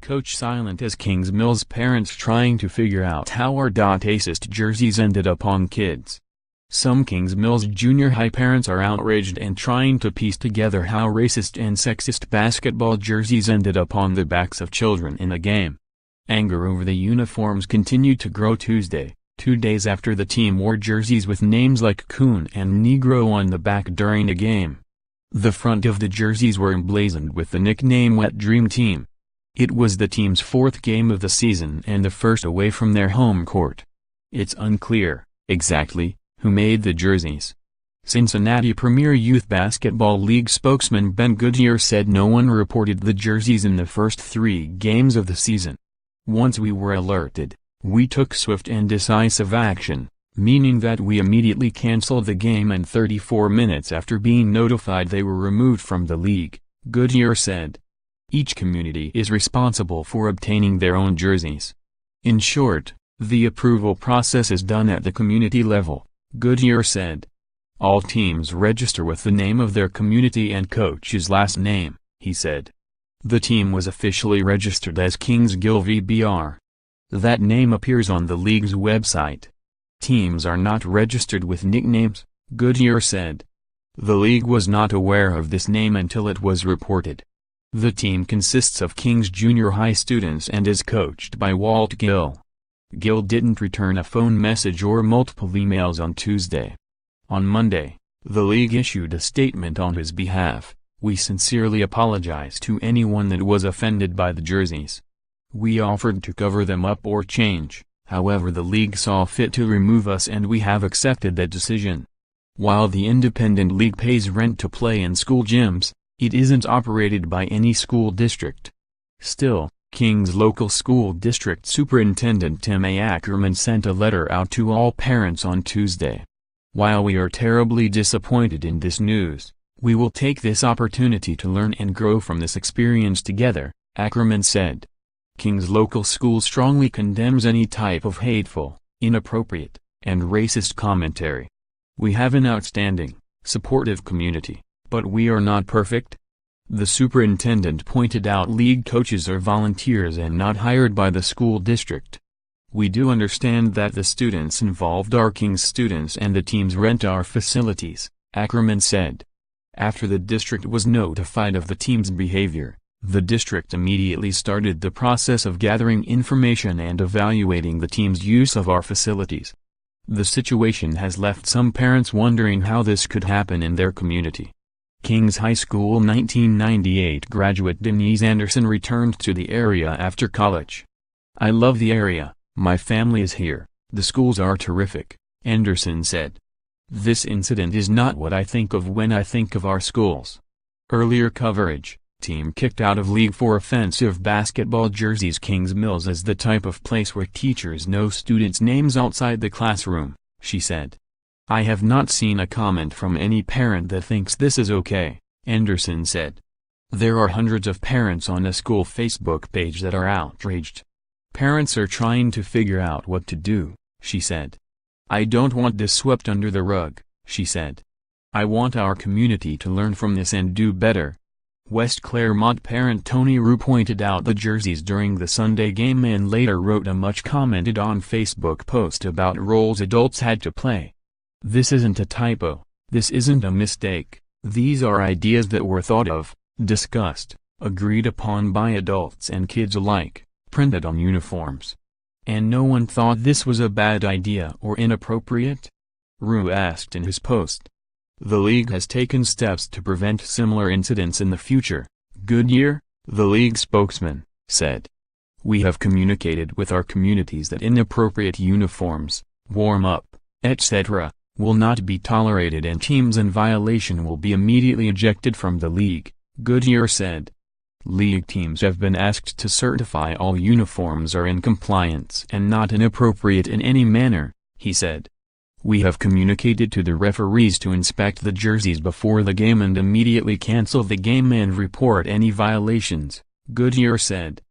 coach silent as Kings Mills parents trying to figure out how r.acist jerseys ended up on kids. Some Kings Mills Junior High parents are outraged and trying to piece together how racist and sexist basketball jerseys ended up on the backs of children in a game. Anger over the uniforms continued to grow Tuesday, 2 days after the team wore jerseys with names like Coon and Negro on the back during a game. The front of the jerseys were emblazoned with the nickname Wet Dream Team. It was the team's 4th game of the season and the first away from their home court. It's unclear, exactly, who made the jerseys. Cincinnati Premier Youth Basketball League spokesman Ben Goodyear said no one reported the jerseys in the first 3 games of the season. Once we were alerted, we took swift and decisive action, meaning that we immediately canceled the game and 34 minutes after being notified they were removed from the league, Goodyear said. Each community is responsible for obtaining their own jerseys. In short, the approval process is done at the community level, Goodyear said. All teams register with the name of their community and coach's last name, he said. The team was officially registered as Kingsville VBR. That name appears on the league's website. Teams are not registered with nicknames, Goodyear said. The league was not aware of this name until it was reported. The team consists of Kings Junior High students and is coached by Walt Gill. Gill didn't return a phone message or multiple emails on Tuesday. On Monday, the league issued a statement on his behalf. We sincerely apologize to anyone that was offended by the jerseys. We offered to cover them up or change, however the league saw fit to remove us and we have accepted that decision. While the independent league pays rent to play in school gyms, it isn't operated by any school district. Still, King's local school district superintendent Tim A. Ackerman sent a letter out to all parents on Tuesday. While we are terribly disappointed in this news, we will take this opportunity to learn and grow from this experience together, Ackerman said. King's local school strongly condemns any type of hateful, inappropriate, and racist commentary. We have an outstanding, supportive community, but we are not perfect. The superintendent pointed out league coaches are volunteers and not hired by the school district. We do understand that the students involved are King's students and the teams rent our facilities, Ackerman said. After the district was notified of the team's behavior, the district immediately started the process of gathering information and evaluating the team's use of our facilities. The situation has left some parents wondering how this could happen in their community. King's High School 1998 graduate Denise Anderson returned to the area after college. I love the area, my family is here, the schools are terrific, Anderson said. This incident is not what I think of when I think of our schools. Earlier coverage, team kicked out of league for offensive basketball jerseys. Kings Mills is the type of place where teachers know students' names outside the classroom, she said. I have not seen a comment from any parent that thinks this is okay, Anderson said. There are hundreds of parents on a school Facebook page that are outraged. Parents are trying to figure out what to do, she said. I don't want this swept under the rug, she said. I want our community to learn from this and do better. West Claremont parent Tony Rue pointed out the jerseys during the Sunday game and later wrote a much commented on Facebook post about roles adults had to play. This isn't a typo, this isn't a mistake, these are ideas that were thought of, discussed, agreed upon by adults and kids alike, printed on uniforms. And no one thought this was a bad idea or inappropriate? Rue asked in his post. The league has taken steps to prevent similar incidents in the future, Goodyear, the league spokesman, said. We have communicated with our communities that inappropriate uniforms, warm-up, etc., will not be tolerated and teams in violation will be immediately ejected from the league, Goodyear said. League teams have been asked to certify all uniforms are in compliance and not inappropriate in any manner, he said. We have communicated to the referees to inspect the jerseys before the game and immediately cancel the game and report any violations, Goodyear said.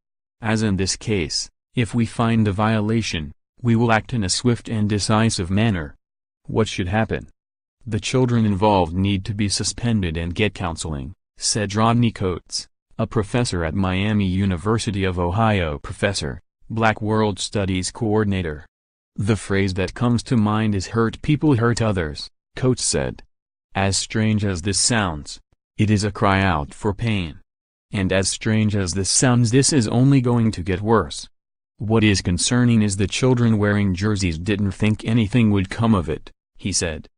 As in this case, if we find a violation, we will act in a swift and decisive manner. What should happen? The children involved need to be suspended and get counseling, said Rodney Coates, A professor at Miami University of Ohio professor, Black World Studies coordinator. The phrase that comes to mind is hurt people hurt others, Coates said. As strange as this sounds, it is a cry out for pain. And as strange as this sounds, this is only going to get worse. What is concerning is the children wearing jerseys didn't think anything would come of it, he said.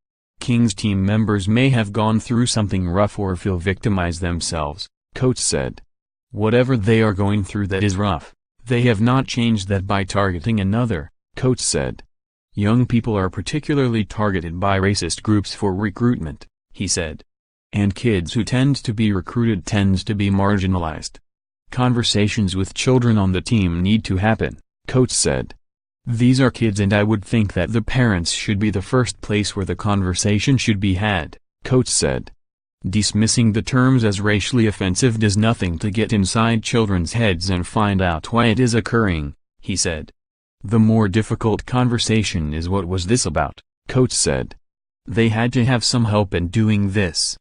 Kings team members may have gone through something rough or feel victimized themselves, Coates said. Whatever they are going through that is rough, they have not changed that by targeting another, Coates said. Young people are particularly targeted by racist groups for recruitment, he said. And kids who tend to be recruited tends to be marginalized. Conversations with children on the team need to happen, Coates said. These are kids and I would think that the parents should be the first place where the conversation should be had, Coates said. Dismissing the terms as racially offensive does nothing to get inside children's heads and find out why it is occurring, he said. The more difficult conversation is what was this about, Coates said. They had to have some help in doing this.